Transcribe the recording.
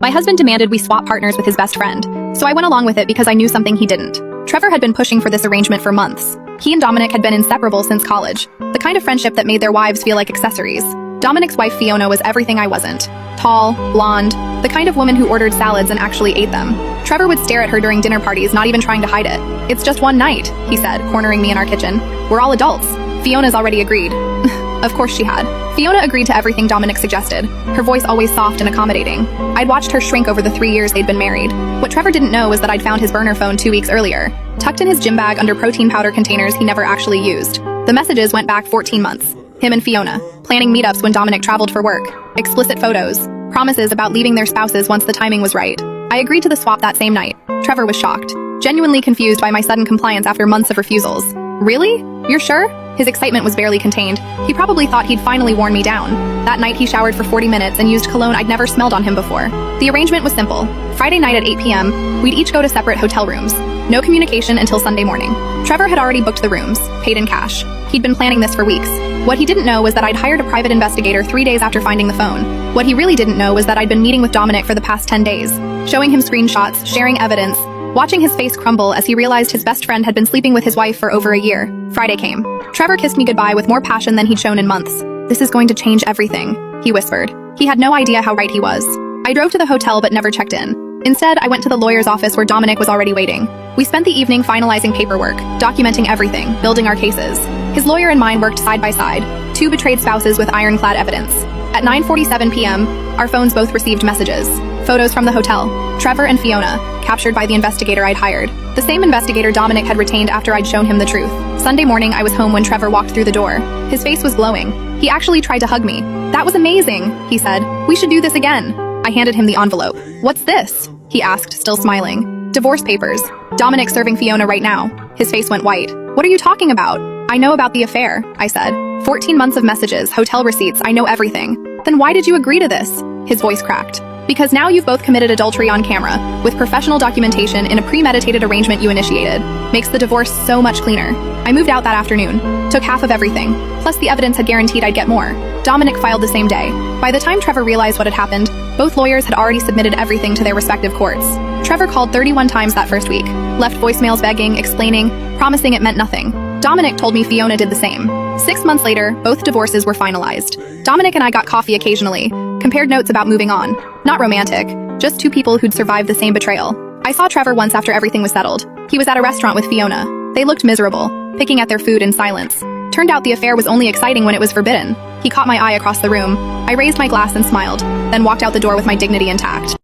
My husband demanded we swap partners with his best friend, so I went along with it because I knew something he didn't. Trevor had been pushing for this arrangement for months. He and Dominic had been inseparable since college, the kind of friendship that made their wives feel like accessories. Dominic's wife Fiona was everything I wasn't. Tall, blonde, the kind of woman who ordered salads and actually ate them. Trevor would stare at her during dinner parties, not even trying to hide it. "It's just one night," he said, cornering me in our kitchen. "We're all adults." Fiona's already agreed. Of course she had. Fiona agreed to everything Dominic suggested, her voice always soft and accommodating. I'd watched her shrink over the 3 years they'd been married. What Trevor didn't know was that I'd found his burner phone 2 weeks earlier, tucked in his gym bag under protein powder containers he never actually used. The messages went back 14 months. Him and Fiona, planning meetups when Dominic traveled for work, explicit photos, promises about leaving their spouses once the timing was right. I agreed to the swap that same night. Trevor was shocked, genuinely confused by my sudden compliance after months of refusals. "Really? You're sure?" His excitement was barely contained. He probably thought he'd finally worn me down. That night he showered for 40 minutes and used cologne I'd never smelled on him before. The arrangement was simple. Friday night at 8 p.m., we'd each go to separate hotel rooms. No communication until Sunday morning. Trevor had already booked the rooms, paid in cash. He'd been planning this for weeks. What he didn't know was that I'd hired a private investigator 3 days after finding the phone. What he really didn't know was that I'd been meeting with Dominic for the past 10 days, showing him screenshots, sharing evidence, watching his face crumble as he realized his best friend had been sleeping with his wife for over a year. Friday came. Trevor kissed me goodbye with more passion than he'd shown in months. "This is going to change everything," he whispered. He had no idea how right he was. I drove to the hotel but never checked in. Instead, I went to the lawyer's office where Dominic was already waiting. We spent the evening finalizing paperwork, documenting everything, building our cases. His lawyer and mine worked side by side, two betrayed spouses with ironclad evidence. At 9:47 p.m., our phones both received messages. Photos from the hotel. Trevor and Fiona, captured by the investigator I'd hired. The same investigator Dominic had retained after I'd shown him the truth. Sunday morning, I was home when Trevor walked through the door. His face was glowing. He actually tried to hug me. "That was amazing," he said. "We should do this again." I handed him the envelope. "What's this?" he asked, still smiling. "Divorce papers. Dominic serving Fiona right now." His face went white. "What are you talking about?" "I know about the affair," I said. 14 months of messages, hotel receipts, I know everything. "Then why did you agree to this?" His voice cracked. "Because now you've both committed adultery on camera, with professional documentation in a premeditated arrangement you initiated. Makes the divorce so much cleaner." I moved out that afternoon, took half of everything, plus the evidence had guaranteed I'd get more. Dominic filed the same day. By the time Trevor realized what had happened, both lawyers had already submitted everything to their respective courts. Trevor called 31 times that first week, left voicemails begging, explaining, promising it meant nothing. Dominic told me Fiona did the same. 6 months later, both divorces were finalized. Dominic and I got coffee occasionally, compared notes about moving on. Not romantic, just two people who'd survived the same betrayal. I saw Trevor once after everything was settled. He was at a restaurant with Fiona. They looked miserable, picking at their food in silence. Turned out the affair was only exciting when it was forbidden. He caught my eye across the room. I raised my glass and smiled, then walked out the door with my dignity intact.